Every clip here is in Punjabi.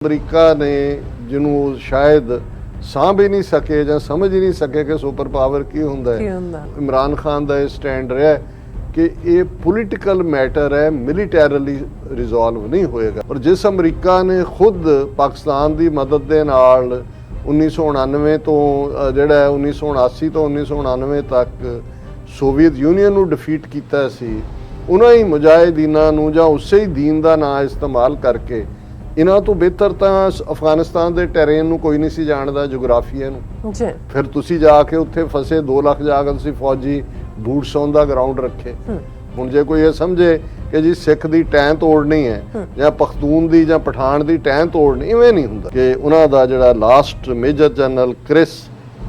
अमरीका ने जिन्हों शायद साँभ ही नहीं सके या समझ ही नहीं सके कि सुपर पावर की हुंदा है। इमरान खान का यह स्टैंड रहा कि ये पोलिटिकल मैटर है, मिलिटरली रिजॉल्व नहीं होएगा। और जिस अमरीका ने खुद पाकिस्तान की मदद के नाल 1999 तो जिहड़ा 1979 तो 1999 तक सोवियत यूनीयन को डिफीट किया सी, उन्हां ही मुजाहिदीनां नूं जां उसे ही दीन का नाम इस्तेमाल करके इन्हां तो बेहतर तो अफगानिस्तान के टैरेन नूं कोई नहीं सी जानदा, जोग्राफिया नूं। फिर तुसी जाके उत्थे फसे 2 लाख जाके तुसी फौजी बूट्स ऑन दा ग्राउंड रखे। हुण जे कोई ये समझे कि जी सिख दी टैं तोड़नी है या पख्तून दी या पठान दी टैं तोड़नी, इवें नहीं हुंदा। कि उन्हां दा जिहड़ा लास्ट मेजर जनरल क्रिस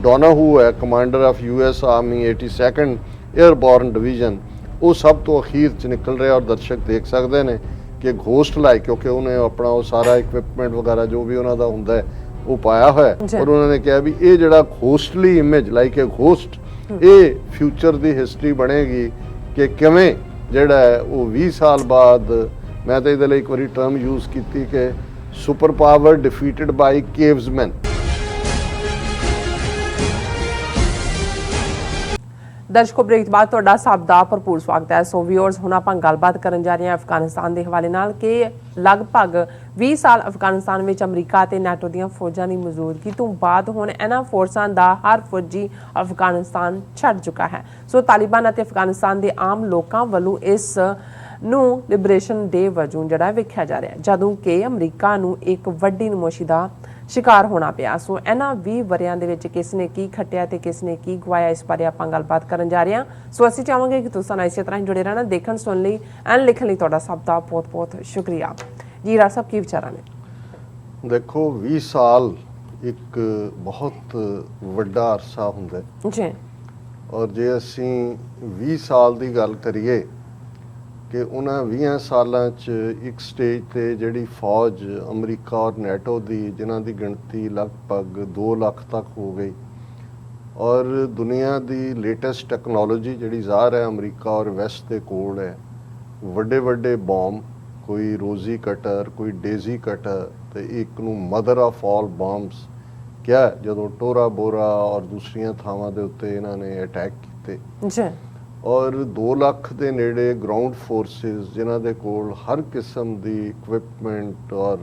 डोनाहू है, commander of US army 82nd airborne division, वो सब तो अखीर च निकल रहा और दर्शक देख सकते हैं कि घोस्ट लाइक, क्योंकि उन्हें अपना वो सारा इक्विपमेंट वगैरह जो भी उन्होंने होंदा है वो पाया हुआ है। और उन्होंने कहा भी ये जड़ा ghostly image like a ghost, ये फ्यूचर की हिस्टरी बनेगी कि किवें जड़ा है वो 20 साल बाद, मैं तो ये एक बार टर्म यूज़ की कि सुपर पावर डिफीटेड बाई केव्समैन। दर्शकों, ब्रेक बाद तुहाडा सब दा भरपूर स्वागत है। सो व्यूअर्स, हुण आपां गलबात करन जा रहे हैं अफगानिस्तान के हवाले नाल कि लगभग 20 साल अफगानिस्तान में अमरीका ते नैटो दीयां फौजां की मौजूदगी तो बाद हुण इन्हां फोर्सां दा हर फौजी अफगानिस्तान छड्ड चुका है। सो तालिबान अते अफगानिस्तान के आम लोगों वालों इस नूं लिबरेशन डे वजों जिहड़ा वेख्या जा रहा है, जदों कि अमरीका नूं एक वड्डी नमोशी दा शिकार होना पिया। सो इन्हां 20 वरियां दे विच किस ने की खट्टिया ते किस ने की गवाया, इस बारे आपां गलबात करन जा रहे हैं। सो असीं चाहांगे कि तुसां नाल इसे तरह ही जुड़े रहना। देखण सुन लई एंड लिखण लई तुहाडा सब दा बहुत बहुत शुक्रिया जी। राज साहब, की विचारां ने? देखो, 20 साल एक बहुत वड्डा अरसा हुंदा जी, और जे असीं 20 साल की गल करिए कि उन्हां 20 सालां च एक स्टेज ते जिहड़ी फौज अमरीका और नैटो की जिन्हां की गिणती लगभग 2 लाख तक हो गई, और दुनिया की लेटेस्ट टैक्नोलॉजी जिहड़ी ज़ाहिर है अमरीका और वैस्ट के कोल है, वड्डे वड्डे बॉम्ब, कोई रोजी कटर, कोई डेजी कटर, तो एक नूं मदर ऑफ ऑल बॉम्ब्स क्या जदों टोरा बोरा और दूसरिया थावां दे उत्ते इन्हां ने अटैक किए। और 2 लाख के नेड़े ग्राउंड फोर्सिस जिन्हां दे कोल हर किस्म की इक्विपमेंट और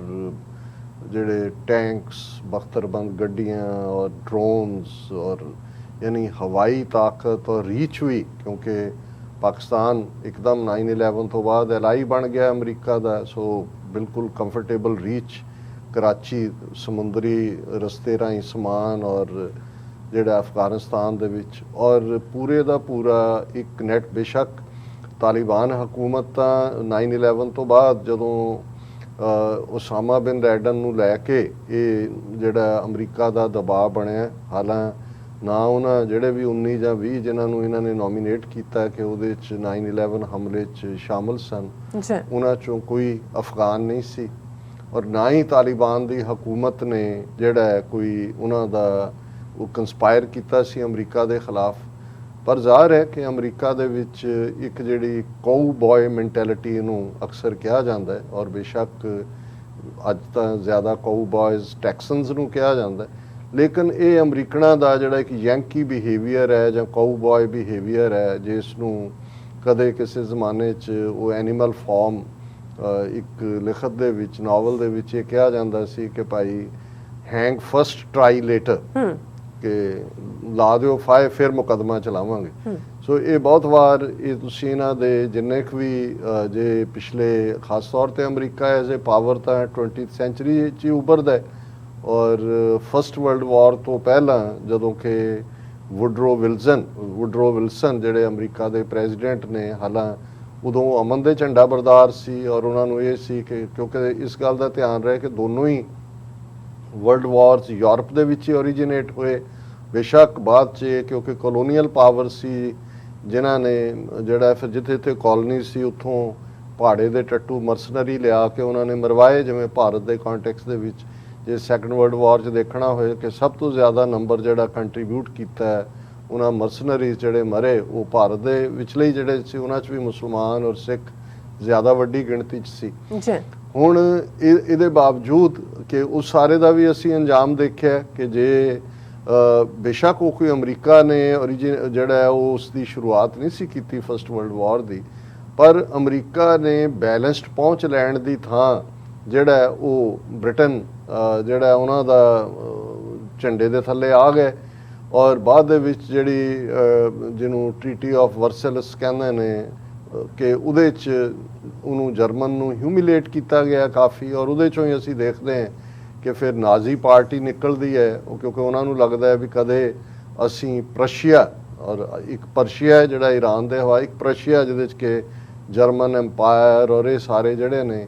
जिहड़े टैंक्स, बख्तरबंद गड्डियां और ड्रोन्स और यानी हवाई ताकत और रीच भी, क्योंकि पाकिस्तान एकदम 9/11 तो बाद एलाई बन गया अमरीका का। सो बिल्कुल कंफर्टेबल रीच कराची समुंदरी रस्ते राही समान और जिहड़ा अफगानिस्तान दे विच, और पूरे दा पूरा एक नेट। बेशक तालिबान हुकूमत 9/11 तो बाद जदों ओसामा बिन लैडन नूं लैके ये जिहड़ा अमरीका का दबाव बनया, हालांकि ना उन्हां जिहड़े भी 19 या 20 जिन्हां नूं इन्हां ने नॉमीनेट किया कि उहदे च 9/11 हमले च शामिल सन, उन्हां चों कोई अफगान नहीं सी, और ना ही तालिबान की हुकूमत ने जिहड़ा कोई उन्हां दा वो कंस्पायर किया सी अमरीका के खिलाफ। पर ज़ाहिर है कि अमरीका दे विच एक जिहड़ी काऊ बॉय मैंटेलिटी नूं अक्सर कहा जाता है, और बेशक अज तो ज़्यादा काऊ बॉयज़ टैक्सन्स नूं कहा जाता है, लेकिन ये अमरीकना का जिहड़ा एक यंकी बिहेवियर है या काऊ बॉय बिहेवियर है, जिसनूं कदे किसी जमाने च वो एनीमल फॉर्म एक लिखत दे विच, नावल दे विच कहा जाता सी कि भाई हैंग फर्स्ट ट्राई लेटर, कि ला दिओ फाए फिर मुकदमा चलावांगे। सो ये बहुत बार ये तुसीं इन्हां दे जिन्ने भी जे पिछले खास तौर पर अमरीका एज ए पावर तो 20th सेंचुरी च उभरदा है, और फर्स्ट वर्ल्ड वॉर तो पहला जदों कि वुडरो विल्सन जिहड़े अमरीका के प्रेजिडेंट ने, हालांकि उदों अमन दे झंडा बरदार सी, और उन्होंने ये सी कि क्योंकि इस गल का ध्यान रहे कि दोनों ही वर्ल्ड वॉर्स यूरोप दे विच ही ओरीजिनेट हुए। बेशक बाद च क्योंकि कॉलोनीयल पावर सी जिन्हां ने जिहड़ा फिर जिथे जिथे कॉलोनी सी उत्थों पहाड़े दे टट्टू मरसनरी लिया के उन्होंने मरवाए, जिवें भारत के कॉन्टैक्स दे विच जे सैकेंड वर्ल्ड वॉर च देखना होए कि सब तो ज़्यादा नंबर जिहड़ा कंट्रीब्यूट किया है उन्हां मरसनरीज जिहड़े मरे, वो भारत दे विचले ही जिहड़े सी उन्हां च भी मुसलमान और सिख ज़्यादा वड्डी गिणती च सी। ਹੁਣ ਇਹਦੇ ਬਾਵਜੂਦ ਕਿ ਉਸ ਸਾਰੇ ਦਾ ਵੀ ਅਸੀਂ ਅੰਜਾਮ ਦੇਖਿਆ ਕਿ ਜੇ ਬੇਸ਼ੱਕ ਉਹ ਕੋਈ ਅਮਰੀਕਾ ਨੇ ਜਿਹੜਾ ਹੈ ਉਹ ਉਸ ਦੀ ਸ਼ੁਰੂਆਤ ਨਹੀਂ ਸੀ ਕੀਤੀ ਫਸਟ ਵਰਲਡ ਵਾਰ ਦੀ, ਪਰ ਅਮਰੀਕਾ ਨੇ ਬੈਲੈਂਸਡ ਪਹੁੰਚ ਲੈਣ ਦੀ ਥਾਂ ਜਿਹੜਾ ਉਹ ਬ੍ਰਿਟਨ ਜਿਹੜਾ ਉਹਨਾਂ ਦਾ ਝੰਡੇ ਦੇ ਥੱਲੇ ਆ ਗਏ, ਔਰ ਬਾਅਦ ਦੇ ਵਿੱਚ ਜਿਹੜੀ ਜਿਹਨੂੰ ਟ੍ਰੀਟੀ ਆਫ ਵਰਸੈਲਸ ਕਹਿੰਦੇ ਨੇ ਕਿ ਉਹਦੇ 'ਚ ਉਹਨੂੰ ਜਰਮਨ ਨੂੰ ਹਿਊਮਿਲੇਟ ਕੀਤਾ ਗਿਆ ਕਾਫੀ, ਔਰ ਉਹਦੇ 'ਚੋਂ ਹੀ ਅਸੀਂ ਦੇਖਦੇ ਹਾਂ ਕਿ ਫਿਰ ਨਾਜ਼ੀ ਪਾਰਟੀ ਨਿਕਲਦੀ ਹੈ, ਉਹ ਕਿਉਂਕਿ ਉਹਨਾਂ ਨੂੰ ਲੱਗਦਾ ਹੈ ਵੀ ਕਦੇ ਅਸੀਂ ਪ੍ਰਸ਼ੀਆ ਔਰ ਇੱਕ ਪਰਸ਼ੀਆ ਜਿਹੜਾ ਈਰਾਨ ਦੇ ਹਵਾ, ਇੱਕ ਪ੍ਰਸ਼ੀਆ ਜਿਹਦੇ 'ਚ ਕਿ ਜਰਮਨ ਐਮਪਾਇਰ ਔਰ ਇਹ ਸਾਰੇ ਜਿਹੜੇ ਨੇ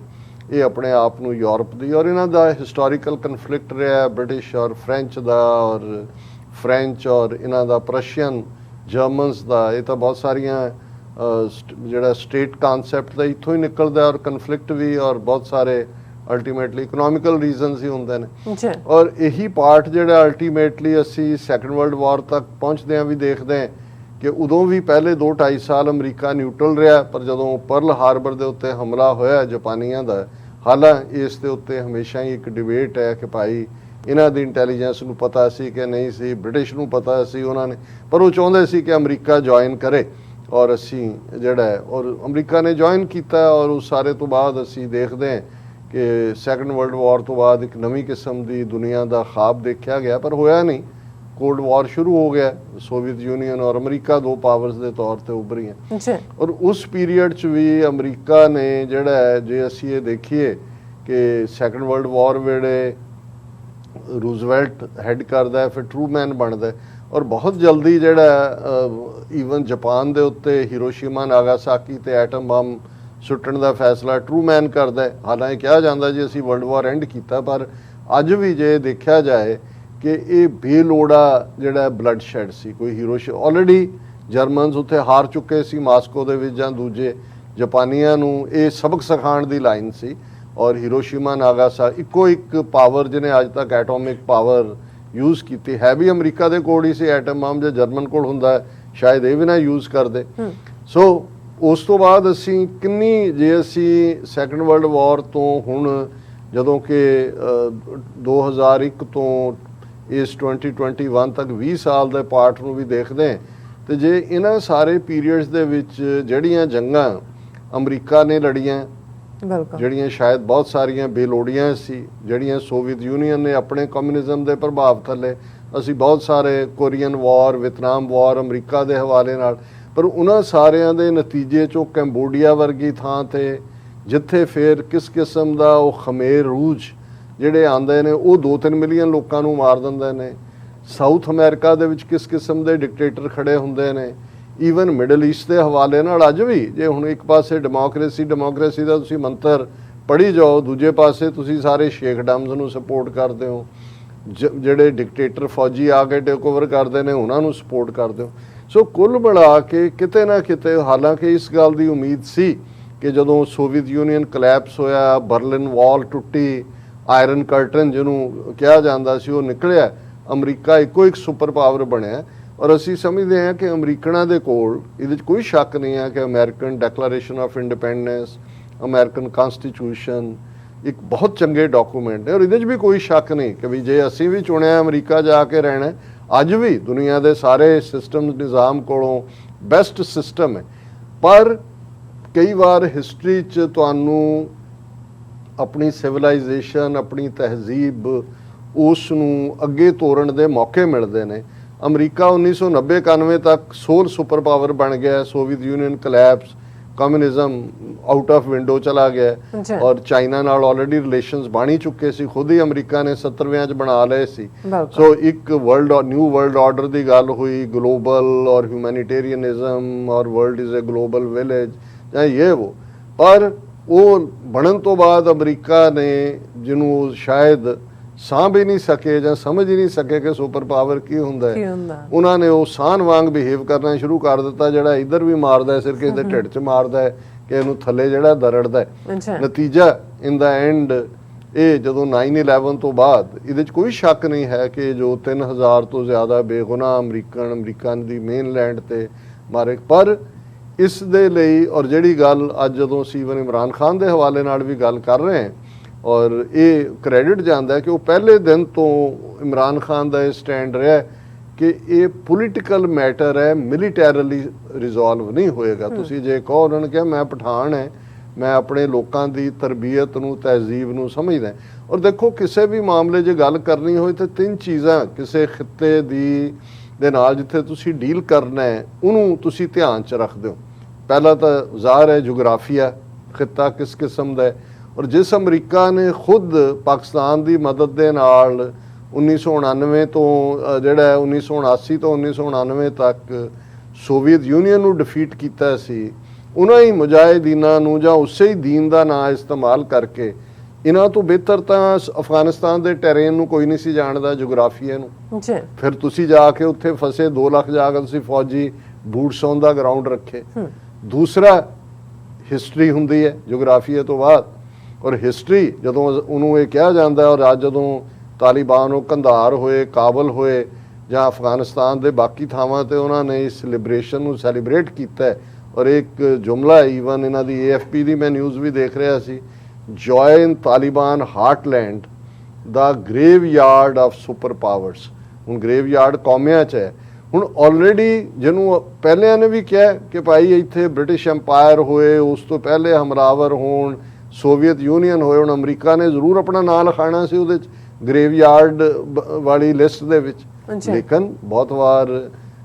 ਇਹ ਆਪਣੇ ਆਪ ਨੂੰ ਯੂਰਪ ਦੀ, ਔਰ ਇਹਨਾਂ ਦਾ ਹਿਸਟੋਰੀਕਲ ਕਨਫਲਿਕਟ ਰਿਹਾ ਬ੍ਰਿਟਿਸ਼ ਔਰ ਫ੍ਰੈਂਚ ਦਾ, ਔਰ ਫ੍ਰੈਂਚ ਔਰ ਇਹਨਾਂ ਦਾ ਪ੍ਰਸ਼ੀਅਨ ਜਰਮਨਸ ਦਾ, ਇਹ ਤਾਂ ਬਹੁਤ ਸਾਰੀਆਂ ਜਿਹੜਾ ਸਟੇਟ ਕਾਨਸੈਪਟ ਦਾ ਇੱਥੋਂ ਹੀ ਨਿਕਲਦਾ, ਔਰ ਕਨਫਲਿਕਟ ਵੀ ਔਰ ਬਹੁਤ ਸਾਰੇ ਅਲਟੀਮੇਟਲੀ ਇਕਨੋਮਿਕਲ ਰੀਜ਼ਨਸ ਹੀ ਹੁੰਦੇ ਨੇ। ਔਰ ਇਹੀ ਪਾਰਟ ਜਿਹੜਾ ਅਲਟੀਮੇਟਲੀ ਅਸੀਂ ਸੈਕੰਡ ਵਰਲਡ ਵਾਰ ਤੱਕ ਪਹੁੰਚਦੇ ਹਾਂ ਵੀ ਦੇਖਦੇ ਹਾਂ ਕਿ ਉਦੋਂ ਵੀ ਪਹਿਲੇ 2-2.5 ਸਾਲ ਅਮਰੀਕਾ ਨਿਊਟਰਲ ਰਿਹਾ, ਪਰ ਜਦੋਂ ਪਰਲ ਹਾਰਬਰ ਦੇ ਉੱਤੇ ਹਮਲਾ ਹੋਇਆ ਜਾਪਾਨੀਆਂ ਦਾ, ਹਾਲਾਂਕਿ ਇਸ ਦੇ ਉੱਤੇ ਹਮੇਸ਼ਾ ਹੀ ਇੱਕ ਡਿਬੇਟ ਹੈ ਕਿ ਭਾਈ ਇਹਨਾਂ ਦੀ ਇੰਟੈਲੀਜੈਂਸ ਨੂੰ ਪਤਾ ਸੀ ਕਿ ਨਹੀਂ ਸੀ, ਬ੍ਰਿਟਿਸ਼ ਨੂੰ ਪਤਾ ਸੀ ਉਹਨਾਂ ਨੇ, ਪਰ ਉਹ ਚਾਹੁੰਦੇ ਸੀ ਕਿ ਅਮਰੀਕਾ ਜੁਆਇਨ ਕਰੇ, ਔਰ ਅਸੀਂ ਜਿਹੜਾ ਹੈ ਔਰ ਅਮਰੀਕਾ ਨੇ ਜੁਆਇਨ ਕੀਤਾ, ਔਰ ਉਸ ਸਾਰੇ ਤੋਂ ਬਾਅਦ ਅਸੀਂ ਦੇਖਦੇ ਹਾਂ ਕਿ ਸੈਕੰਡ ਵਰਲਡ ਵਾਰ ਤੋਂ ਬਾਅਦ ਇੱਕ ਨਵੀਂ ਕਿਸਮ ਦੀ ਦੁਨੀਆ ਦਾ ਖਾਬ ਦੇਖਿਆ ਗਿਆ, ਪਰ ਹੋਇਆ ਨਹੀਂ। ਕੋਲਡ ਵਾਰ ਸ਼ੁਰੂ ਹੋ ਗਿਆ, ਸੋਵੀਅਤ ਯੂਨੀਅਨ ਔਰ ਅਮਰੀਕਾ ਦੋ ਪਾਵਰਸ ਦੇ ਤੌਰ ਤੇ ਉੱਭਰੀਆਂ, ਔਰ ਉਸ ਪੀਰੀਅਡ 'ਚ ਵੀ ਅਮਰੀਕਾ ਨੇ ਜਿਹੜਾ ਹੈ, ਜੇ ਅਸੀਂ ਇਹ ਦੇਖੀਏ ਕਿ ਸੈਕੰਡ ਵਰਲਡ ਵਾਰ ਵੇਲੇ ਰੂਜ਼ਵੈਲਟ ਹੈਡ ਕਰਦਾ ਹੈ, ਫਿਰ ਟਰੂਮੈਨ ਬਣਦਾ, ਔਰ ਬਹੁਤ ਜਲਦੀ ਜਿਹੜਾ ਈਵਨ ਜਾਪਾਨ ਦੇ ਉੱਤੇ ਹਿਰੋਸ਼ੀਮਾ ਨਾਗਾਸਾਕੀ ਤੇ ਐਟਮ ਬੰਬ ਸੁੱਟਣ ਦਾ ਫੈਸਲਾ ਟਰੂਮੈਨ ਕਰਦਾ ਹੈ। ਹਾਲਾਂਕਿ ਕਿਹਾ ਜਾਂਦਾ ਜੀ ਅਸੀਂ ਵਰਲਡ ਵਾਰ ਐਂਡ ਕੀਤਾ, ਪਰ ਅੱਜ ਵੀ ਜੇ ਦੇਖਿਆ ਜਾਏ ਕਿ ਇਹ ਬੇਲੋੜਾ ਜਿਹੜਾ ਬਲੱਡ ਸ਼ੈਡ ਸੀ, ਕੋਈ ਆਲਰੇਡੀ ਜਰਮਨਸ ਉੱਥੇ ਹਾਰ ਚੁੱਕੇ ਸੀ ਮਾਸਕੋ ਦੇ ਵਿੱਚ, ਜਾਂ ਦੂਜੇ ਜਾਪਾਨੀਆਂ ਨੂੰ ਇਹ ਸਬਕ ਸਿਖਾਉਣ ਦੀ ਲਾਈਨ ਸੀ, ਔਰ ਹਿਰੋਸ਼ੀਮਾ ਨਾਗਾਸਾਕੀ ਇੱਕੋ ਇੱਕ ਪਾਵਰ ਜਿਹਨੇ ਅੱਜ ਤੱਕ ਐਟੋਮਿਕ ਪਾਵਰ ਯੂਜ਼ ਕੀਤੀ ਹੈ ਵੀ ਅਮਰੀਕਾ ਦੇ ਕੋਲ ਹੀ ਸੀ ਐਟਮ ਬੰਬ, ਜੇ ਜਰਮਨ ਕੋਲ ਹੁੰਦਾ ਸ਼ਾਇਦ ਇਹ ਵੀ ਨਾ ਯੂਜ਼ ਕਰਦੇ। ਸੋ ਉਸ ਤੋਂ ਬਾਅਦ ਅਸੀਂ ਕਿੰਨੀ, ਜੇ ਅਸੀਂ ਸੈਕੰਡ ਵਰਲਡ ਵਾਰ ਤੋਂ ਹੁਣ ਜਦੋਂ ਕਿ 2001 ਤੋਂ ਇਸ 2021 ਤੱਕ 20 ਸਾਲ ਦੇ ਪਾਰਟ ਨੂੰ ਵੀ ਦੇਖਦੇ ਹਾਂ, ਤੇ ਜੇ ਇਹਨਾਂ ਸਾਰੇ ਪੀਰੀਅਡਸ ਦੇ ਵਿੱਚ ਜਿਹੜੀਆਂ ਜੰਗਾਂ ਅਮਰੀਕਾ ਨੇ ਲੜੀਆਂ, ਜਿਹੜੀਆਂ ਸ਼ਾਇਦ ਬਹੁਤ ਸਾਰੀਆਂ ਬੇਲੋੜੀਆਂ ਸੀ, ਜਿਹੜੀਆਂ ਸੋਵੀਅਤ ਯੂਨੀਅਨ ਨੇ ਆਪਣੇ ਕਮਿਊਨਿਜ਼ਮ ਦੇ ਪ੍ਰਭਾਵ ਥੱਲੇ, ਅਸੀਂ ਬਹੁਤ ਸਾਰੇ ਕੋਰੀਅਨ ਵਾਰ, ਵਿਤਨਾਮ ਵਾਰ ਅਮਰੀਕਾ ਦੇ ਹਵਾਲੇ ਨਾਲ, ਪਰ ਉਹਨਾਂ ਸਾਰਿਆਂ ਦੇ ਨਤੀਜੇ 'ਚੋਂ ਕੰਬੋਡੀਆ ਵਰਗੀ ਥਾਂ ਤੇ ਜਿੱਥੇ ਫਿਰ ਕਿਸ ਕਿਸਮ ਦਾ ਉਹ ਖਮੇਰ ਰੂਜ ਜਿਹੜੇ ਆਉਂਦੇ ਨੇ ਉਹ 2-3 ਮਿਲੀਅਨ ਲੋਕਾਂ ਨੂੰ ਮਾਰ ਦਿੰਦੇ ਨੇ, ਸਾਊਥ ਅਮਰੀਕਾ ਦੇ ਵਿੱਚ ਕਿਸ ਕਿਸਮ ਦੇ ਡਿਕਟੇਟਰ ਖੜੇ ਹੁੰਦੇ ਨੇ, ਈਵਨ ਮਿਡਲ ਈਸਟ ਦੇ ਹਵਾਲੇ ਨਾਲ ਅੱਜ ਵੀ ਜੇ ਹੁਣ ਇੱਕ ਪਾਸੇ ਡੈਮੋਕ੍ਰੇਸੀ ਦਾ ਤੁਸੀਂ ਮੰਤਰ ਪੜ੍ਹੀ ਜਾਓ, ਦੂਜੇ ਪਾਸੇ ਤੁਸੀਂ ਸਾਰੇ ਸ਼ੇਖਡਮਸ ਨੂੰ ਸਪੋਰਟ ਕਰਦੇ ਹੋ, ਜਿਹੜੇ ਡਿਕਟੇਟਰ ਫੌਜੀ ਆ ਕੇ ਟੇਕ ਓਵਰ ਕਰਦੇ ਨੇ ਉਹਨਾਂ ਨੂੰ ਸਪੋਰਟ ਕਰਦੇ ਹੋ। ਸੋ ਕੁੱਲ ਮਿਲਾ ਕੇ ਕਿਤੇ ਨਾ ਕਿਤੇ, ਹਾਲਾਂਕਿ ਇਸ ਗੱਲ ਦੀ ਉਮੀਦ ਸੀ ਕਿ ਜਦੋਂ ਸੋਵੀਅਤ ਯੂਨੀਅਨ ਕਲੈਪਸ ਹੋਇਆ, ਬਰਲਿਨ ਵਾਲ ਟੁੱਟੀ, ਆਇਰਨ ਕਰਟਨ ਜਿਹਨੂੰ ਕਿਹਾ ਜਾਂਦਾ ਸੀ ਉਹ ਨਿਕਲਿਆ, ਅਮਰੀਕਾ ਇੱਕੋ ਇੱਕ ਸੁਪਰ ਪਾਵਰ ਬਣਿਆ, ਔਰ ਅਸੀਂ ਸਮਝਦੇ ਹਾਂ ਕਿ ਅਮਰੀਕਨਾਂ ਦੇ ਕੋਲ ਇਹਦੇ 'ਚ ਕੋਈ ਸ਼ੱਕ ਨਹੀਂ ਹੈ ਕਿ American declaration of independence, American constitution ਇੱਕ ਬਹੁਤ ਚੰਗੇ ਡਾਕੂਮੈਂਟ ਹੈ, ਔਰ ਇਹਦੇ 'ਚ ਵੀ ਕੋਈ ਸ਼ੱਕ ਨਹੀਂ ਕਿ ਵੀ ਜੇ ਅਸੀਂ ਵੀ ਚੁਣਿਆ ਅਮਰੀਕਾ ਜਾ ਕੇ ਰਹਿਣਾ, ਅੱਜ ਵੀ ਦੁਨੀਆ ਦੇ ਸਾਰੇ ਸਿਸਟਮ ਨਿਜ਼ਾਮ ਕੋਲੋਂ ਬੈਸਟ ਸਿਸਟਮ ਹੈ, ਪਰ ਕਈ ਵਾਰ ਹਿਸਟਰੀ 'ਚ ਤੁਹਾਨੂੰ ਆਪਣੀ ਸਿਵਲਾਈਜੇਸ਼ਨ, ਆਪਣੀ ਤਹਿਜ਼ੀਬ ਉਸ ਨੂੰ ਅੱਗੇ ਤੋਰਨ ਦੇ ਮੌਕੇ ਮਿਲਦੇ ਨੇ। ਅਮਰੀਕਾ 1990-91 ਤੱਕ ਸੋਲ ਸੁਪਰ ਪਾਵਰ ਬਣ ਗਿਆ, Soviet union collapse, communism out of window ਚਲਾ ਗਿਆ, ਔਰ ਚਾਈਨਾ ਨਾਲ ਆਲਰੇਡੀ ਰਿਲੇਸ਼ਨਸ ਬਣ ਹੀ ਚੁੱਕੇ ਸੀ, ਖੁਦ ਹੀ ਅਮਰੀਕਾ ਨੇ 70ਵਿਆਂ 'ਚ ਬਣਾ ਲਏ ਸੀ। ਸੋ ਇੱਕ ਨਿਊ ਵਰਲਡ ਆਰਡਰ ਦੀ ਗੱਲ ਹੋਈ, ਗਲੋਬਲ ਔਰ ਹਿਊਮੈਨਿਟੇਰੀਅਨਿਜ਼ਮ ਔਰ world is a global village ਜਾਂ ਇਹ ਉਹ, ਪਰ ਉਹ ਬਣਨ ਤੋਂ ਬਾਅਦ ਅਮਰੀਕਾ ਨੇ ਜਿਹਨੂੰ ਸ਼ਾਇਦ ਸਾਂਭ ਹੀ ਨਹੀਂ ਸਕੇ ਜਾਂ ਸਮਝ ਹੀ ਨਹੀਂ ਸਕੇ ਕਿ ਸੁਪਰ ਪਾਵਰ ਕੀ ਹੁੰਦਾ ਹੈ, ਉਹਨਾਂ ਨੇ ਉਹ ਸਾਨ ਵਾਂਗ ਬਿਹੇਵ ਕਰਨਾ ਸ਼ੁਰੂ ਕਰ ਦਿੱਤਾ, ਜਿਹੜਾ ਇੱਧਰ ਵੀ ਮਾਰਦਾ ਹੈ ਸਿਰ ਕਿਸੇ ਦੇ ਢਿੱਡ 'ਚ ਮਾਰਦਾ ਹੈ ਕਿ ਇਹਨੂੰ ਥੱਲੇ ਜਿਹੜਾ ਦਰੜਦਾ ਹੈ। ਨਤੀਜਾ ਇਨ ਦਾ ਐਂਡ ਇਹ ਜਦੋਂ 9/11 ਤੋਂ ਬਾਅਦ ਇਹਦੇ 'ਚ ਕੋਈ ਸ਼ੱਕ ਨਹੀਂ ਹੈ ਕਿ ਜੋ 3000 ਤੋਂ ਜ਼ਿਆਦਾ ਬੇਗੁਨਾਹ ਅਮਰੀਕਨ ਦੀ ਮੇਨਲੈਂਡ ਤੇ ਮਾਰੇ, ਪਰ ਇਸ ਦੇ ਲਈ ਔਰ ਜਿਹੜੀ ਗੱਲ ਅੱਜ ਜਦੋਂ ਅਸੀਂ ਈਵਨ ਇਮਰਾਨ ਖਾਨ ਦੇ ਹਵਾਲੇ ਨਾਲ ਵੀ ਗੱਲ ਕਰ ਰਹੇ ਹਾਂ ਔਰ ਇਹ ਕ੍ਰੈਡਿਟ ਜਾਂਦਾ ਹੈ ਕਿ ਉਹ ਪਹਿਲੇ ਦਿਨ ਤੋਂ ਇਮਰਾਨ ਖਾਨ ਦਾ ਇਹ ਸਟੈਂਡ ਰਿਹਾ ਕਿ ਇਹ ਪੋਲੀਟੀਕਲ ਮੈਟਰ ਹੈ, ਮਿਲੀਟੈਰਲੀ ਰਿਜ਼ੋਲਵ ਨਹੀਂ ਹੋਏਗਾ। ਤੁਸੀਂ ਜੇ ਕਹੋ ਉਹਨਾਂ ਨੇ ਕਿਹਾ ਮੈਂ ਪਠਾਨ ਹੈ, ਮੈਂ ਆਪਣੇ ਲੋਕਾਂ ਦੀ ਤਰਬੀਅਤ ਨੂੰ, ਤਹਿਜ਼ੀਬ ਨੂੰ ਸਮਝਦਾ। ਔਰ ਦੇਖੋ ਕਿਸੇ ਵੀ ਮਾਮਲੇ 'ਚ ਗੱਲ ਕਰਨੀ ਹੋਏ ਤਾਂ ਤਿੰਨ ਚੀਜ਼ਾਂ ਕਿਸੇ ਖਿੱਤੇ ਦੇ ਨਾਲ ਜਿੱਥੇ ਤੁਸੀਂ ਡੀਲ ਕਰਨਾ ਹੈ ਉਹਨੂੰ ਤੁਸੀਂ ਧਿਆਨ 'ਚ ਰੱਖਦੇ ਹੋ। ਪਹਿਲਾ ਤਾਂ ਜ਼ਾਹਰ ਹੈ ਜੋਗਰਾਫੀਆ, ਖਿੱਤਾ ਕਿਸ ਕਿਸਮ ਦਾ ਹੈ। ਔਰ ਜਿਸ ਅਮਰੀਕਾ ਨੇ ਖੁਦ ਪਾਕਿਸਤਾਨ ਦੀ ਮਦਦ ਦੇ ਨਾਲ 1999 ਤੋਂ ਜਿਹੜਾ 1979 ਤੋਂ 1999 ਤੱਕ ਸੋਵੀਅਤ ਯੂਨੀਅਨ ਨੂੰ ਡਿਫੀਟ ਕੀਤਾ ਸੀ, ਉਹਨਾਂ ਹੀ ਮੁਜਾਹਿਦੀਨਾਂ ਨੂੰ ਜਾਂ ਉਸੇ ਹੀ ਦੀਨ ਦਾ ਨਾਂ ਇਸਤੇਮਾਲ ਕਰਕੇ ਇਹਨਾਂ ਤੋਂ ਬਿਹਤਰ ਤਾਂ ਅਫਗਾਨਿਸਤਾਨ ਦੇ ਟੈਰੇਨ ਨੂੰ ਕੋਈ ਨਹੀਂ ਸੀ ਜਾਣਦਾ, ਜੋਗਰਾਫੀਏ ਨੂੰ। ਫਿਰ ਤੁਸੀਂ ਜਾ ਕੇ ਉੱਥੇ ਫਸੇ 2 ਲੱਖ ਜਾ ਕੇ ਤੁਸੀਂ ਫੌਜੀ ਬੂਟਸ ਔਨ ਦਾ ਗਰਾਊਂਡ ਰੱਖੇ। ਦੂਸਰਾ ਹਿਸਟਰੀ ਹੁੰਦੀ ਹੈ ਜੋਗਰਾਫੀਏ ਤੋਂ ਬਾਅਦ, ਔਰ ਹਿਸਟਰੀ ਜਦੋਂ ਉਹਨੂੰ ਇਹ ਕਿਹਾ ਜਾਂਦਾ ਔਰ ਅੱਜ ਜਦੋਂ ਤਾਲਿਬਾਨ ਉਹ ਕੰਧਾਰ ਹੋਏ, ਕਾਬਲ ਹੋਏ ਜਾਂ ਅਫਗਾਨਿਸਤਾਨ ਦੇ ਬਾਕੀ ਥਾਵਾਂ ਤੇ ਉਹਨਾਂ ਨੇ ਇਸ ਲਿਬਰੇਸ਼ਨ ਨੂੰ ਸੈਲੀਬ੍ਰੇਟ ਕੀਤਾ। ਔਰ ਇੱਕ ਜੁਮਲਾ ਈਵਨ ਇਹਨਾਂ ਦੀ AFP ਦੀ ਮੈਂ ਨਿਊਜ਼ ਵੀ ਦੇਖ ਰਿਹਾ ਸੀ, joy in Taliban heartland the grave of super. ਹੁਣ ਗ੍ਰੇਵ ਯਾਰਡ ਕੌਮਿਆਂ 'ਚ ਹੈ। ਹੁਣ ਆਲਰੇਡੀ ਜਿਹਨੂੰ ਪਹਿਲਿਆਂ ਨੇ ਵੀ ਕਿਹਾ ਕਿ ਭਾਈ ਇੱਥੇ ਬ੍ਰਿਟਿਸ਼ ਐਮਪਾਇਰ ਹੋਏ, ਉਸ ਤੋਂ ਪਹਿਲੇ ਹਮਲਾਵਰ ਹੋਣ, ਸੋਵੀਅਤ ਯੂਨੀਅਨ ਹੋਏ, ਹੁਣ ਅਮਰੀਕਾ ਨੇ ਜ਼ਰੂਰ ਆਪਣਾ ਨਾਂ ਲਿਖਾਣਾ ਸੀ ਉਹਦੇ 'ਚ ਗ੍ਰੇਵ ਯਾਰਡ ਵਾਲੀ ਲਿਸਟ ਦੇ ਵਿੱਚ। ਲੇਕਿਨ ਬਹੁਤ ਵਾਰ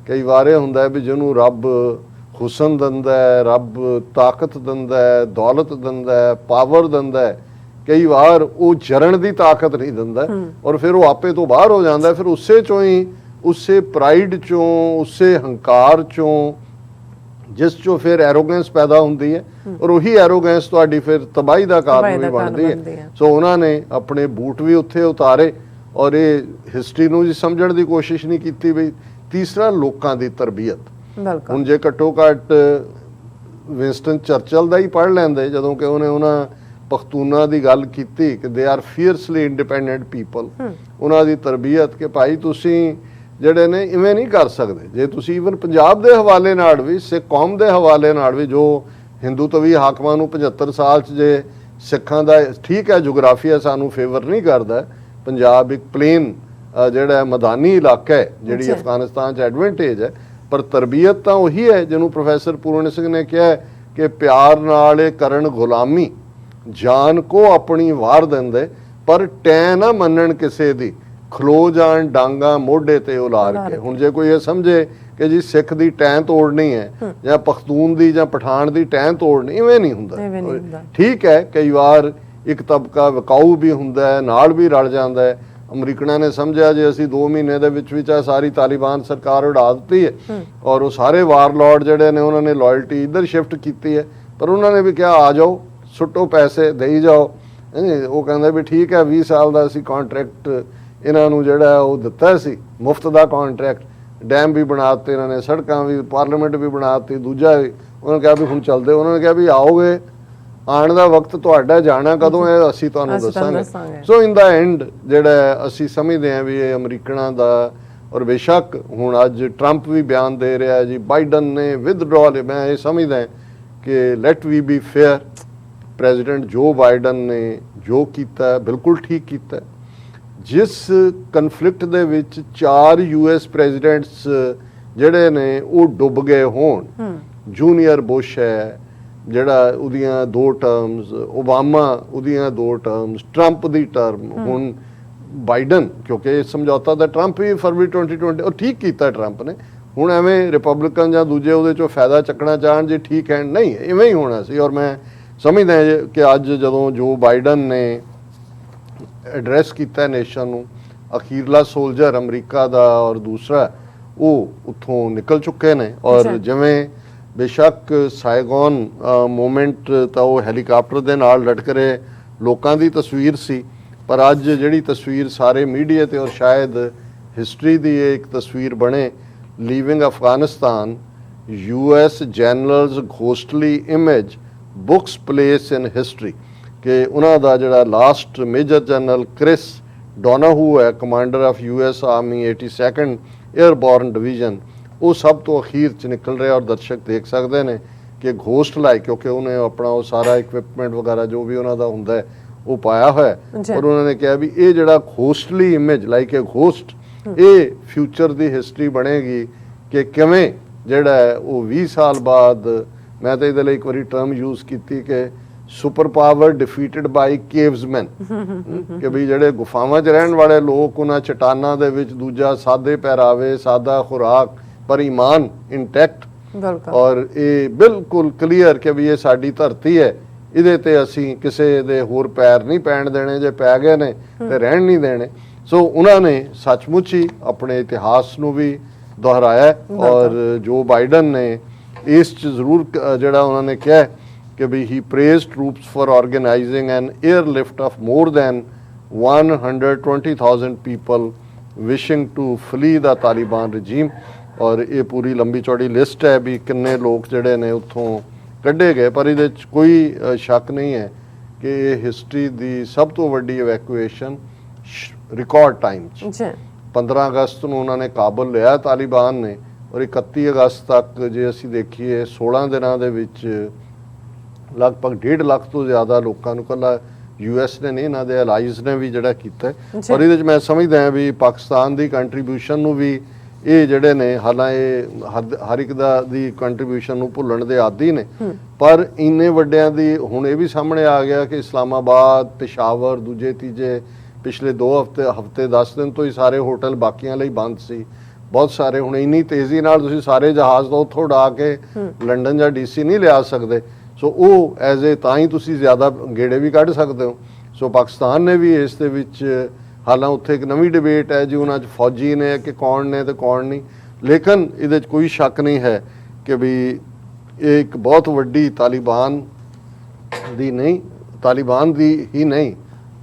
ਕਈ ਵਾਰ ਇਹ ਹੁੰਦਾ ਵੀ ਜਿਹਨੂੰ ਰੱਬ ਹੁਸਨ ਦਿੰਦਾ ਹੈ, ਰੱਬ ਤਾਕਤ ਦਿੰਦਾ ਹੈ, ਦੌਲਤ ਦਿੰਦਾ ਹੈ, ਪਾਵਰ ਦਿੰਦਾ ਹੈ, ਕਈ ਵਾਰ ਉਹ ਜਰਨ ਦੀ ਤਾਕਤ ਨਹੀਂ ਦਿੰਦਾ ਔਰ ਫਿਰ ਉਹ ਆਪੇ ਤੋਂ ਬਾਹਰ ਹੋ ਜਾਂਦਾ। ਫਿਰ ਉਸੇ ਚੋਂ ਹੀ, ਉਸੇ ਪ੍ਰਾਈਡ ਚੋਂ, ਉਸੇ ਹੰਕਾਰ ਚੋਂ, ਜਿਸ ਚੋਂ ਫਿਰ ਐਰੋਗੈਂਸ ਪੈਦਾ ਹੁੰਦੀ ਹੈ ਔਰ ਉਹੀ ਐਰੋਗੈਂਸ ਤੁਹਾਡੀ ਫਿਰ ਤਬਾਹੀ ਦਾ ਕਾਰਨ ਵੀ ਬਣਦੀ ਹੈ। ਸੋ ਉਹਨਾਂ ਨੇ ਆਪਣੇ ਬੂਟ ਵੀ ਉੱਥੇ ਉਤਾਰੇ ਔਰ ਇਹ ਹਿਸਟਰੀ ਨੂੰ ਜੀ ਸਮਝਣ ਦੀ ਕੋਸ਼ਿਸ਼ ਨਹੀਂ ਕੀਤੀ ਬਈ। ਤੀਸਰਾ ਲੋਕਾਂ ਦੀ ਤਰਬੀਅਤ। ਹੁਣ ਜੇ ਘੱਟੋ ਘੱਟ ਵਿੰਸਟਨ ਚਰਚਲ ਦਾ ਹੀ ਪੜ੍ਹ ਲੈਂਦੇ ਜਦੋਂ ਕਿ ਉਹਨੇ ਉਹਨਾਂ ਪਖਤੂਨਾਂ ਦੀ ਗੱਲ ਕੀਤੀ ਕਿ ਦੇ ਆਰ ਫੀਅਰਸਲੀ ਇੰਡੀਪੈਂਡੈਂਟ ਪੀਪਲ, ਉਹਨਾਂ ਦੀ ਤਰਬੀਅਤ ਕਿ ਭਾਈ ਤੁਸੀਂ ਜਿਹੜੇ ਨੇ ਇਵੇਂ ਨਹੀਂ ਕਰ ਸਕਦੇ। ਜੇ ਤੁਸੀਂ ਈਵਨ ਪੰਜਾਬ ਦੇ ਹਵਾਲੇ ਨਾਲ ਵੀ, ਸਿੱਖ ਕੌਮ ਦੇ ਹਵਾਲੇ ਨਾਲ ਵੀ, ਜੋ ਹਿੰਦੂਤਵੀ ਹਾਕਮਾਂ ਨੂੰ 75 ਸਾਲ 'ਚ ਜੇ ਸਿੱਖਾਂ ਦਾ ਠੀਕ ਹੈ ਜੋਗਰਾਫੀਆ ਸਾਨੂੰ ਫੇਵਰ ਨਹੀਂ ਕਰਦਾ, ਪੰਜਾਬ ਇੱਕ ਪਲੇਨ ਜਿਹੜਾ ਮੈਦਾਨੀ ਇਲਾਕਾ ਹੈ ਜਿਹੜੀ ਅਫਗਾਨਿਸਤਾਨ 'ਚ ਐਡਵਾਂਟੇਜ ਹੈ, ਪਰ ਤਰਬੀਅਤ ਤਾਂ ਉਹੀ ਹੈ ਜਿਹਨੂੰ ਪ੍ਰੋਫੈਸਰ ਪੂਰਨ ਸਿੰਘ ਨੇ ਕਿਹਾ ਕਿ ਪਿਆਰ ਨਾਲ ਇਹ ਕਰਨ ਗੁਲਾਮੀ, ਜਾਨ ਕੋ ਆਪਣੀ ਵਾਰ ਦਿੰਦੇ ਪਰ ਟੈ ਨਾ ਮੰਨਣ ਕਿਸੇ ਦੀ, ਖਲੋ ਜਾਣ ਡਾਂਗਾ ਮੋਢੇ ਤੇ ਉਲਾਰ ਕੇ। ਹੁਣ ਜੇ ਕੋਈ ਇਹ ਸਮਝੇ ਕਿ ਜੀ ਸਿੱਖ ਦੀ ਟੈਂ ਤੋੜਨੀ ਹੈ ਜਾਂ ਪਖਤੂਨ ਦੀ ਜਾਂ ਪਠਾਨ ਦੀ ਟੈਂ ਤੋੜਨੀ, ਇਵੇਂ ਨਹੀਂ ਹੁੰਦਾ। ਠੀਕ ਹੈ ਕਈ ਵਾਰ ਇੱਕ ਤਬਕਾ ਵਿਕਾਊ ਵੀ ਹੁੰਦਾ ਹੈ, ਨਾਲ ਵੀ ਰਲ ਜਾਂਦਾ ਹੈ। ਅਮਰੀਕਨਾਂ ਨੇ ਸਮਝਿਆ ਜੇ ਅਸੀਂ 2 ਮਹੀਨੇ ਦੇ ਵਿੱਚ ਚਾਹੇ ਸਾਰੀ ਤਾਲਿਬਾਨ ਸਰਕਾਰ ਉਡਾ ਦਿੱਤੀ ਹੈ ਔਰ ਉਹ ਸਾਰੇ ਵਾਰਲੌਰਡ ਜਿਹੜੇ ਨੇ ਉਹਨਾਂ ਨੇ ਲਾਇਲਟੀ ਇੱਧਰ ਸ਼ਿਫਟ ਕੀਤੀ ਹੈ, ਪਰ ਉਹਨਾਂ ਨੇ ਵੀ ਕਿਹਾ ਆ ਜਾਓ, ਸੁੱਟੋ ਪੈਸੇ, ਦੇਈ ਜਾਓ। ਉਹ ਕਹਿੰਦੇ ਵੀ ਠੀਕ ਹੈ 20 ਸਾਲ ਦਾ ਅਸੀਂ ਕੰਟਰੈਕਟ ਇਹਨਾਂ ਨੂੰ ਜਿਹੜਾ ਉਹ ਦਿੱਤਾ ਸੀ, ਮੁਫਤ ਦਾ ਕੰਟਰੈਕਟ, ਡੈਮ ਵੀ ਬਣਾ ਦਿੱਤੇ ਇਹਨਾਂ ਨੇ, ਸੜਕਾਂ ਵੀ, ਪਾਰਲੀਮੈਂਟ ਵੀ ਬਣਾ ਦਿੱਤੀ, ਦੂਜਾ ਵੀ। ਉਹਨਾਂ ਨੇ ਕਿਹਾ ਵੀ ਹੁਣ ਚੱਲਦੇ। ਉਹਨਾਂ ਨੇ ਕਿਹਾ ਵੀ ਆਓਗੇ, ਆਉਣ ਦਾ ਵਕਤ ਤੁਹਾਡਾ, ਜਾਣਾ ਕਦੋਂ ਹੈ ਅਸੀਂ ਤੁਹਾਨੂੰ ਦੱਸਾਂਗੇ। ਸੋ ਇਨ ਦਾ ਐਂਡ ਜਿਹੜਾ ਅਸੀਂ ਸਮਝਦੇ ਹਾਂ ਵੀ ਇਹ ਅਮਰੀਕਨਾਂ ਦਾ, ਔਰ ਬੇਸ਼ੱਕ ਹੁਣ ਅੱਜ ਟਰੰਪ ਵੀ ਬਿਆਨ ਦੇ ਰਿਹਾ ਜੀ, ਬਾਈਡਨ ਨੇ ਵਿਦਡਰਾਅਲ, ਮੈਂ ਇਹ ਸਮਝਦਾ ਕਿ ਲੈਟ ਵੀ ਬੀ ਫੇਅਰ, ਪ੍ਰੈਜ਼ੀਡੈਂਟ ਜੋ ਬਾਈਡਨ ਨੇ ਜੋ ਕੀਤਾ ਬਿਲਕੁਲ ਠੀਕ ਕੀਤਾ। ਜਿਸ ਕਨਫਲਿਕਟ ਦੇ ਵਿੱਚ 4 US ਪ੍ਰੈਜ਼ੀਡੈਂਟਸ ਜਿਹੜੇ ਨੇ ਉਹ ਡੁੱਬ ਗਏ ਹੋਣ, ਜੂਨੀਅਰ ਬੁਸ਼ ਹੈ ਜਿਹੜਾ ਉਹਦੀਆਂ 2 ਟਰਮਸ, ਓਬਾਮਾ ਉਹਦੀਆਂ 2 ਟਰਮਸ, ਟਰੰਪ ਦੀ ਟਰਮ, ਹੁਣ ਬਾਈਡਨ, ਕਿਉਂਕਿ ਸਮਝੌਤਾ ਤਾਂ ਟਰੰਪ ਵੀ ਫਰਵਰੀ 2020 ਉਹ ਠੀਕ ਕੀਤਾ ਟਰੰਪ ਨੇ। ਹੁਣ ਐਵੇਂ ਰਿਪਬਲਿਕਨ ਜਾਂ ਦੂਜੇ ਉਹਦੇ ਚੋਂ ਫਾਇਦਾ ਚੱਕਣਾ ਚਾਹਣ ਜੇ ਠੀਕ ਹੈ, ਨਹੀਂ, ਇਵੇਂ ਹੀ ਹੋਣਾ ਸੀ। ਔਰ ਮੈਂ ਸਮਝਦਾ ਕਿ ਅੱਜ ਜਦੋਂ ਜੋ ਬਾਈਡਨ ਨੇ ਐਡਰੈਸ ਕੀਤਾ ਨੇਸ਼ਨ ਨੂੰ, ਅਖੀਰਲਾ ਸੋਲਜਰ ਅਮਰੀਕਾ ਦਾ ਔਰ ਦੂਸਰਾ ਉਹ ਉੱਥੋਂ ਨਿਕਲ ਚੁੱਕੇ ਨੇ। ਔਰ ਜਿਵੇਂ ਬੇਸ਼ੱਕ ਸਾਈਗੋਨ ਮੂਮੈਂਟ ਤਾਂ ਉਹ ਹੈਲੀਕਾਪਟਰ ਦੇ ਨਾਲ ਲਟਕਰੇ ਲੋਕਾਂ ਦੀ ਤਸਵੀਰ ਸੀ, ਪਰ ਅੱਜ ਜਿਹੜੀ ਤਸਵੀਰ ਸਾਰੇ ਮੀਡੀਆ ਤੇ ਔਰ ਸ਼ਾਇਦ ਹਿਸਟਰੀ ਦੀ ਇੱਕ ਤਸਵੀਰ ਬਣੇ, living Afghanistan, US generals ghostly image books place in history, ਕਿ ਉਹਨਾਂ ਦਾ ਜਿਹੜਾ last major general Chris Donahue ਹੈ, commander of US army 82nd airborne division, ਉਹ ਸਭ ਤੋਂ ਅਖੀਰ 'ਚ ਨਿਕਲ ਰਿਹਾ। ਔਰ ਦਰਸ਼ਕ ਦੇਖ ਸਕਦੇ ਨੇ ਕਿ ਘੋਸਟ ਲਾਈਕ, ਕਿਉਂਕਿ ਉਹਨੇ ਆਪਣਾ ਉਹ ਸਾਰਾ ਇਕਵਿਪਮੈਂਟ ਵਗੈਰਾ ਜੋ ਵੀ ਉਹਨਾਂ ਦਾ ਹੁੰਦਾ ਹੈ ਉਹ ਪਾਇਆ ਹੋਇਆ, ਔਰ ਉਹਨਾਂ ਨੇ ਕਿਹਾ ਵੀ ਇਹ ਜਿਹੜਾ ਘੋਸਟਲੀ ਇਮੇਜ ਲਾਈਕ ਅ ਘੋਸਟ, ਇਹ ਫਿਊਚਰ ਦੀ ਹਿਸਟਰੀ ਬਣੇਗੀ ਕਿ ਕਿਵੇਂ ਜਿਹੜਾ ਹੈ ਉਹ 20 ਸਾਲ ਬਾਅਦ, ਮੈਂ ਤਾਂ ਇਹਦੇ ਲਈ ਇੱਕ ਵਾਰੀ ਟਰਮ ਯੂਜ਼ ਕੀਤੀ ਕਿ ਸੁਪਰ ਪਾਵਰ ਡਿਫੀਟਡ ਬਾਈ ਕੇਵਸਮੈਨ, ਕਿ ਵੀ ਜਿਹੜੇ ਗੁਫਾਵਾਂ 'ਚ ਰਹਿਣ ਵਾਲੇ ਲੋਕ ਉਹਨਾਂ ਚਟਾਨਾਂ ਦੇ ਵਿੱਚ, ਦੂਜਾ ਸਾਦੇ ਪਹਿਰਾਵੇ, ਸਾਦਾ ਖੁਰਾਕ, ਪਰ ਈਮਾਨ ਇੰਟੈਕਟ, ਔਰ ਇਹ ਬਿਲਕੁਲ ਕਲੀਅਰ ਕਿ ਵੀ ਇਹ ਸਾਡੀ ਧਰਤੀ ਹੈ, ਇਹਦੇ ਤੇ ਅਸੀਂ ਕਿਸੇ ਦੇ ਹੋਰ ਪੈਰ ਨਹੀਂ ਪੈਣ ਦੇਣੇ, ਜੇ ਪੈ ਗਏ ਨੇ ਤੇ ਰਹਿਣ ਨਹੀਂ ਦੇਣੇ। ਸੋ ਉਹਨਾਂ ਨੇ ਸੱਚਮੁੱਚ ਹੀ ਆਪਣੇ ਇਤਿਹਾਸ ਨੂੰ ਵੀ ਦੁਹਰਾਇਆ, ਔਰ ਜੋ ਬਾਈਡਨ ਨੇ ਇਸ 'ਚ ਜ਼ਰੂਰ ਜਿਹੜਾ ਉਹਨਾਂ ਨੇ ਕਿਹਾ ਕਿ ਵੀ he praise troops for organizing an airlift of more than 120,000 people wishing to flee the Taliban regime, ਔਰ ਇਹ ਪੂਰੀ ਲੰਬੀ ਚੌੜੀ ਲਿਸਟ ਹੈ ਵੀ ਕਿੰਨੇ ਲੋਕ ਜਿਹੜੇ ਨੇ ਉੱਥੋਂ ਕੱਢੇ ਗਏ। ਪਰ ਇਹਦੇ 'ਚ ਕੋਈ ਸ਼ੱਕ ਨਹੀਂ ਹੈ ਕਿ ਇਹ ਹਿਸਟਰੀ ਦੀ ਸਭ ਤੋਂ ਵੱਡੀ ਇਵੈਕੂਏਸ਼ਨ ਰਿਕਾਰਡ ਟਾਈਮ 'ਚ 15 ਅਗਸਤ ਨੂੰ ਉਹਨਾਂ ਨੇ ਕਾਬਲ ਲਿਆ ਤਾਲਿਬਾਨ ਨੇ, ਔਰ 31 ਅਗਸਤ ਤੱਕ ਜੇ ਅਸੀਂ ਦੇਖੀਏ 16 ਦਿਨਾਂ ਦੇ ਵਿੱਚ ਲਗਭਗ 1.5 ਲੱਖ ਤੋਂ ਜ਼ਿਆਦਾ ਲੋਕਾਂ ਨੂੰ, ਕੱਲਾ US ਨੇ ਨਹੀਂ, ਇਹਨਾਂ ਦੇ ਅਲਾਈਜ਼ ਨੇ ਵੀ ਜਿਹੜਾ ਕੀਤਾ। ਔਰ ਇਹਦੇ 'ਚ ਮੈਂ ਸਮਝਦਾ ਹਾਂ ਵੀ ਪਾਕਿਸਤਾਨ ਦੀ ਕੰਟਰੀਬਿਊਸ਼ਨ ਨੂੰ ਵੀ ਇਹ ਜਿਹੜੇ ਨੇ, ਹਾਲਾਂਕਿ ਹਰ ਇੱਕ ਦੀ ਕੰਟਰੀਬਿਊਸ਼ਨ ਨੂੰ ਭੁੱਲਣ ਦੇ ਆਦੀ ਨੇ, ਪਰ ਇੰਨੇ ਵੱਡਿਆਂ ਦੀ ਹੁਣ ਇਹ ਵੀ ਸਾਹਮਣੇ ਆ ਗਿਆ ਕਿ ਇਸਲਾਮਾਬਾਦ, ਪਿਸ਼ਾਵਰ, ਦੂਜੇ ਤੀਜੇ ਪਿਛਲੇ 2 ਹਫ਼ਤੇ 10 ਦਿਨ ਤੋਂ ਹੀ ਸਾਰੇ ਹੋਟਲ ਬਾਕੀਆਂ ਲਈ ਬੰਦ ਸੀ। ਬਹੁਤ ਸਾਰੇ ਹੁਣ ਇੰਨੀ ਤੇਜ਼ੀ ਨਾਲ ਤੁਸੀਂ ਸਾਰੇ ਜਹਾਜ਼ ਤੋਂ ਉੱਥੋਂ ਉਡਾ ਕੇ ਲੰਡਨ ਜਾਂ DC ਨਹੀਂ ਲਿਆ ਸਕਦੇ, ਸੋ ਉਹ ਐਜ਼ ਏ ਤਾਂ ਹੀ ਤੁਸੀਂ ਜ਼ਿਆਦਾ ਗੇੜੇ ਵੀ ਕੱਢ ਸਕਦੇ ਹੋ। ਸੋ ਪਾਕਿਸਤਾਨ ਨੇ ਵੀ ਇਸ ਦੇ ਵਿੱਚ, ਹਾਲਾਂਕਿ ਉੱਥੇ ਇੱਕ ਨਵੀਂ ਡਿਬੇਟ ਹੈ ਜੀ ਉਹਨਾਂ 'ਚ ਫੌਜੀ ਨੇ ਕਿ ਕੌਣ ਨੇ ਤੇ ਕੌਣ ਨਹੀਂ, ਲੇਕਿਨ ਇਹਦੇ 'ਚ ਕੋਈ ਸ਼ੱਕ ਨਹੀਂ ਹੈ ਕਿ ਵੀ ਇਹ ਇੱਕ ਬਹੁਤ ਵੱਡੀ ਤਾਲਿਬਾਨ ਦੀ ਹੀ ਨਹੀਂ,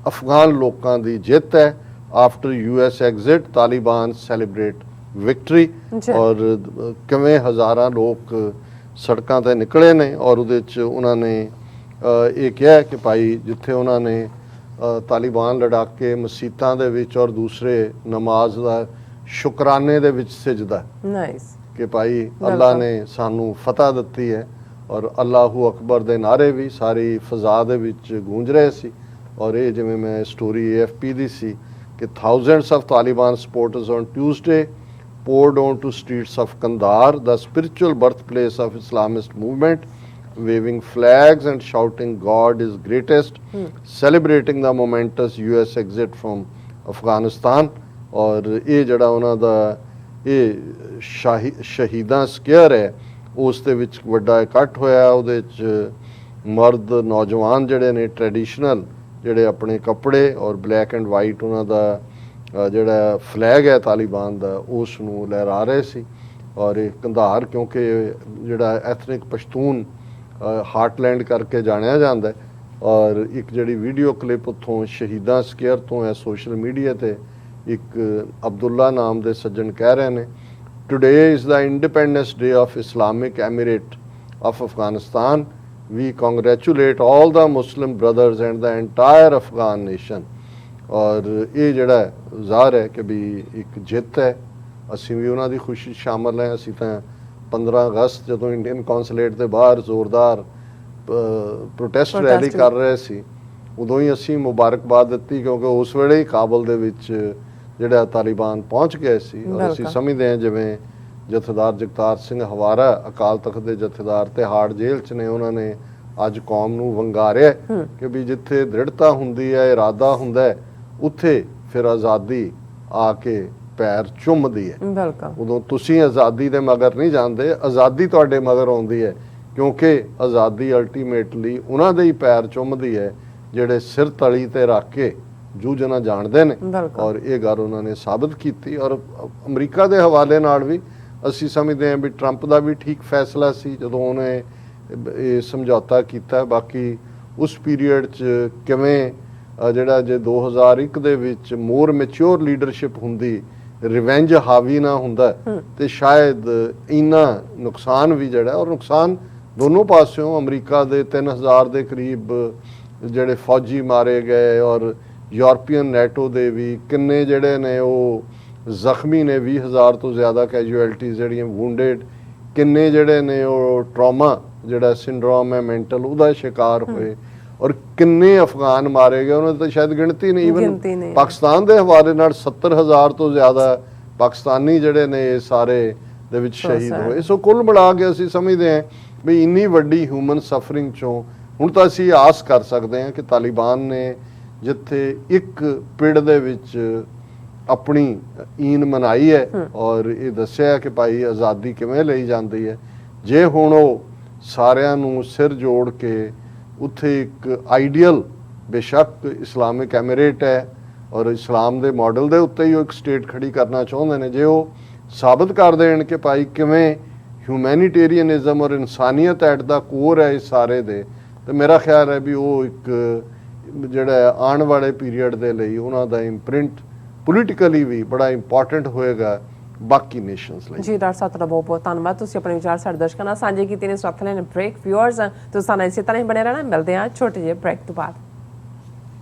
ਅਫਗਾਨ ਲੋਕਾਂ ਦੀ ਜਿੱਤ ਹੈ। After US exit Taliban celebrate victory, ਔਰ ਕਿਵੇਂ ਹਜ਼ਾਰਾਂ ਲੋਕ ਸੜਕਾਂ ਤੇ ਨਿਕਲੇ ਨੇ, ਔਰ ਉਹਦੇ 'ਚ ਉਹਨਾਂ ਨੇ ਇਹ ਕਿਹਾ ਕਿ ਭਾਈ ਜਿੱਥੇ ਉਹਨਾਂ ਨੇ ਤਾਲਿਬਾਨ ਲੜਾਕੇ ਮਸੀਤਾਂ ਦੇ ਵਿੱਚ ਔਰ ਦੂਸਰੇ ਨਮਾਜ਼ ਦਾ ਸ਼ੁਕਰਾਨੇ ਦੇ ਵਿੱਚ ਸਜਦਾ ਕਿ ਭਾਈ ਅੱਲਾ ਨੇ ਸਾਨੂੰ ਫਤਹ ਦਿੱਤੀ ਹੈ, ਔਰ ਅੱਲਾਹੂ ਅਕਬਰ ਦੇ ਨਾਰੇ ਵੀ ਸਾਰੀ ਫਜ਼ਾ ਦੇ ਵਿੱਚ ਗੂੰਜ ਰਹੇ ਸੀ। ਔਰ ਇਹ ਜਿਵੇਂ ਮੈਂ ਸਟੋਰੀ AFP ਦੀ ਸੀ ਕਿ thousands of Taliban supporters on Tuesday poured onto streets of Kandahar, the spiritual birthplace of Islamist movement, waving flags and shouting God is greatest, celebrating the momentous US exit from Afghanistan। ਔਰ ਇਹ ਜਿਹੜਾ ਉਹਨਾਂ ਦਾ ਇਹ ਸ਼ਹੀਦਾਂ ਸਕੇਅਰ ਹੈ ਉਸ ਦੇ ਵਿੱਚ ਵੱਡਾ ਇਕੱਠ ਹੋਇਆ। ਉਹਦੇ 'ਚ ਮਰਦ ਨੌਜਵਾਨ ਜਿਹੜੇ ਨੇ ਟ੍ਰੈਡੀਸ਼ਨਲ ਜਿਹੜੇ ਆਪਣੇ ਕੱਪੜੇ ਔਰ ਬਲੈਕ ਐਂਡ ਵਾਈਟ ਉਹਨਾਂ ਦਾ ਜਿਹੜਾ ਫਲੈਗ ਹੈ ਤਾਲਿਬਾਨ ਦਾ ਉਸ ਨੂੰ ਲਹਿਰਾ ਰਹੇ ਸੀ। ਔਰ ਇਹ ਕੰਧਾਰ ਕਿਉਂਕਿ ਜਿਹੜਾ ਐਥਨਿਕ ਪਸ਼ਤੂਨ ਹਾਰਟਲੈਂਡ ਕਰਕੇ ਜਾਣਿਆ ਜਾਂਦਾ, ਔਰ ਇੱਕ ਜਿਹੜੀ ਵੀਡੀਓ ਕਲਿੱਪ ਉੱਥੋਂ ਸ਼ਹੀਦਾਂ ਸਕੇਅਰ ਤੋਂ ਹੈ ਸੋਸ਼ਲ ਮੀਡੀਆ ਤੇ, ਇੱਕ ਅਬਦੁੱਲਾ ਨਾਮ ਦੇ ਸੱਜਣ ਕਹਿ ਰਹੇ ਨੇ, today is the independence day of Islamic Emirate of Afghanistan, we congratulate all the Muslim brothers and the entire Afghan nation। ਔਰ ਇਹ ਜਿਹੜਾ ਜ਼ਾਹਰ ਹੈ ਕਿ ਵੀ ਇੱਕ ਜਿੱਤ ਹੈ, ਅਸੀਂ ਵੀ ਉਹਨਾਂ ਦੀ ਖੁਸ਼ੀ ਸ਼ਾਮਲ ਹੈ। ਅਸੀਂ ਤਾਂ 15 ਅਗਸਤ ਜਦੋਂ ਇੰਡੀਅਨ ਕੌਂਸੂਲੇਟ ਦੇ ਬਾਹਰ ਜ਼ੋਰਦਾਰ ਪ੍ਰੋਟੈਸਟ ਰੈਲੀ ਕਰ ਰਹੇ ਸੀ, ਉਦੋਂ ਹੀ ਅਸੀਂ ਮੁਬਾਰਕਬਾਦ ਦਿੱਤੀ, ਕਿਉਂਕਿ ਉਸ ਵੇਲੇ ਹੀ ਕਾਬਲ ਦੇ ਵਿੱਚ ਜਿਹੜਾ ਤਾਲਿਬਾਨ ਪਹੁੰਚ ਗਏ ਸੀ। ਔਰ ਅਸੀਂ ਸਮਝਦੇ ਹਾਂ ਜਿਵੇਂ ਜਥੇਦਾਰ ਜਗਤਾਰ ਸਿੰਘ ਹਵਾਰਾ ਅਕਾਲ ਤਖਤ ਦੇ ਜਥੇਦਾਰ ਤੇ ਹਾਰਡ ਜੇਲ੍ਹ 'ਚ ਨੇ, ਉਹਨਾਂ ਨੇ ਅੱਜ ਕੌਮ ਨੂੰ ਵੰਗਾਰਿਆ ਕਿ ਵੀ ਜਿੱਥੇ ਦ੍ਰਿੜਤਾ ਹੁੰਦੀ ਹੈ, ਇਰਾਦਾ ਹੁੰਦਾ ਹੈ, ਉੱਥੇ ਫਿਰ ਆਜ਼ਾਦੀ ਆ ਕੇ ਪੈਰ ਚੁੰਮਦੀ ਹੈ। ਉਦੋਂ ਤੁਸੀਂ ਆਜ਼ਾਦੀ ਦੇ ਮਗਰ ਨਹੀਂ ਜਾਂਦੇ, ਆਜ਼ਾਦੀ ਤੁਹਾਡੇ ਮਗਰ ਆਉਂਦੀ ਹੈ, ਕਿਉਂਕਿ ਆਜ਼ਾਦੀ ਅਲਟੀਮੇਟਲੀ ਉਹਨਾਂ ਦੇ ਹੀ ਪੈਰ ਚੁੰਮਦੀ ਹੈ ਜਿਹੜੇ ਸਿਰ ਤਲੀ ਤੇ ਰੱਖ ਕੇ ਜੂਝਣਾ ਜਾਣਦੇ ਨੇ। ਔਰ ਇਹ ਗੱਲ ਉਹਨਾਂ ਨੇ ਸਾਬਤ ਕੀਤੀ। ਔਰ ਅਮਰੀਕਾ ਦੇ ਹਵਾਲੇ ਨਾਲ ਵੀ ਅਸੀਂ ਸਮਝਦੇ ਹਾਂ ਵੀ ਟਰੰਪ ਦਾ ਵੀ ਠੀਕ ਫੈਸਲਾ ਸੀ ਜਦੋਂ ਉਹਨੇ ਇਹ ਸਮਝੌਤਾ ਕੀਤਾ। ਬਾਕੀ ਉਸ ਪੀਰੀਅਡ 'ਚ ਕਿਵੇਂ ਜਿਹੜਾ ਜੇ 2001 ਦੇ ਵਿੱਚ ਮੋਰ ਮੈਚਿਓਰ ਲੀਡਰਸ਼ਿਪ ਹੁੰਦੀ, ਰਿਵੈਂਜ ਹਾਵੀ ਨਾ ਹੁੰਦਾ, ਤੇ ਸ਼ਾਇਦ ਇੰਨਾ ਨੁਕਸਾਨ ਵੀ ਜਿਹੜਾ, ਔਰ ਨੁਕਸਾਨ ਦੋਨੋਂ ਪਾਸਿਓਂ, ਅਮਰੀਕਾ ਦੇ 3000 ਦੇ ਕਰੀਬ ਜਿਹੜੇ ਫੌਜੀ ਮਾਰੇ ਗਏ, ਔਰ ਯੂਰਪੀਅਨ ਨੈਟੋ ਦੇ ਵੀ ਕਿੰਨੇ ਜਿਹੜੇ ਨੇ ਉਹ ਜ਼ਖਮੀ ਨੇ, 20,000 ਤੋਂ ਜ਼ਿਆਦਾ ਕੈਜੂਅਲਟੀਜ਼ ਜਿਹੜੀਆਂ ਵੂੰਡਡ, ਕਿੰਨੇ ਜਿਹੜੇ ਨੇ ਉਹ ਟਰਾਮਾ ਜਿਹੜਾ ਸਿੰਡਰੋਮ ਹੈ ਮੈਂਟਲ ਉਹਦਾ ਸ਼ਿਕਾਰ ਹੋਏ ਔਰ ਕਿੰਨੇ ਅਫਗਾਨ ਮਾਰੇ ਗਏ ਉਹਨਾਂ ਦੀ ਤਾਂ ਸ਼ਾਇਦ ਗਿਣਤੀ ਨਹੀਂ। ਗਿਣਤੀ ਨਹੀਂ। ਈਵਨ ਪਾਕਿਸਤਾਨ ਦੇ ਹਵਾਲੇ ਨਾਲ 70,000 ਤੋਂ ਜ਼ਿਆਦਾ ਪਾਕਿਸਤਾਨੀ ਜਿਹੜੇ ਨੇ ਇਹ ਸਾਰੇ ਦੇ ਵਿੱਚ ਸ਼ਹੀਦ ਹੋਏ। ਸੋ ਕੁੱਲ ਮਿਲਾ ਕੇ ਅਸੀਂ ਸਮਝਦੇ ਹਾਂ ਵੀ ਇੰਨੀ ਵੱਡੀ ਹਿਊਮਨ ਸਫਰਿੰਗ ਚੋਂ ਹੁਣ ਤਾਂ ਅਸੀਂ ਆਸ ਕਰ ਸਕਦੇ ਹਾਂ ਕਿ ਤਾਲਿਬਾਨ ਨੇ ਜਿੱਥੇ ਇੱਕ ਪਿੜ ਦੇ ਵਿੱਚ ਆਪਣੀ ਈਨ ਮਨਾਈ ਹੈ ਔਰ ਇਹ ਦੱਸਿਆ ਕਿ ਭਾਈ ਆਜ਼ਾਦੀ ਕਿਵੇਂ ਲਈ ਜਾਂਦੀ ਹੈ, ਜੇ ਹੁਣ ਉਹ ਸਾਰਿਆਂ ਨੂੰ ਸਿਰ ਜੋੜ ਕੇ ਉੱਥੇ ਇੱਕ ਆਈਡੀਅਲ ਬੇਸ਼ੱਕ ਇਸਲਾਮਿਕ ਐਮੀਰੇਟ ਹੈ ਔਰ ਇਸਲਾਮ ਦੇ ਮਾਡਲ ਦੇ ਉੱਤੇ ਹੀ ਉਹ ਇੱਕ ਸਟੇਟ ਖੜੀ ਕਰਨਾ ਚਾਹੁੰਦੇ ਨੇ, ਜੇ ਉਹ ਸਾਬਤ ਕਰ ਦੇਣ ਕਿ ਭਾਈ ਕਿਵੇਂ ਹਿਊਮੈਨਿਟੇਰੀਅਨਿਜ਼ਮ ਔਰ ਇਨਸਾਨੀਅਤ ਐਟ ਦਾ ਕੋਰ ਹੈ ਇਸ ਸਾਰੇ ਦੇ, ਤੇ ਮੇਰਾ ਖਿਆਲ ਹੈ ਵੀ ਉਹ ਇੱਕ ਜਿਹੜਾ ਆਉਣ ਵਾਲੇ ਪੀਰੀਅਡ ਦੇ ਲਈ ਉਹਨਾਂ ਦਾ ਇੰਪ੍ਰਿੰਟ ਪੋਲੀਟੀਕਲੀ ਵੀ ਬੜਾ ਇੰਪੋਰਟੈਂਟ ਹੋਏਗਾ ਬਾਕੀ ਨੇਸ਼ਨਸ ਲਈ। ਜੀ ਡਾਕਟਰ ਸਾਹਿਬ ਤੁਹਾਡਾ ਬਹੁਤ ਬਹੁਤ ਧੰਨਵਾਦ, ਤੁਸੀਂ ਆਪਣੇ ਵਿਚਾਰ ਸਾਡੇ ਦਰਸ਼ਕਾਂ ਨਾਲ ਸਾਂਝੇ ਕੀਤੇ ਨੇ। ਸਵਾਗਤ ਹੈ ਬ੍ਰੇਕ ਵਿਊਅਰਸ, ਤੁਸੀਂ ਸਾਨੂੰ ਇਸੇ ਤਰ੍ਹਾਂ ਹੀ ਬਣੇ ਰਹਿਣਾ। ਮਿਲਦੇ ਹਾਂ ਛੋਟੇ ਜਿਹੇ ਬ੍ਰੇਕ ਤੋਂ ਬਾਅਦ।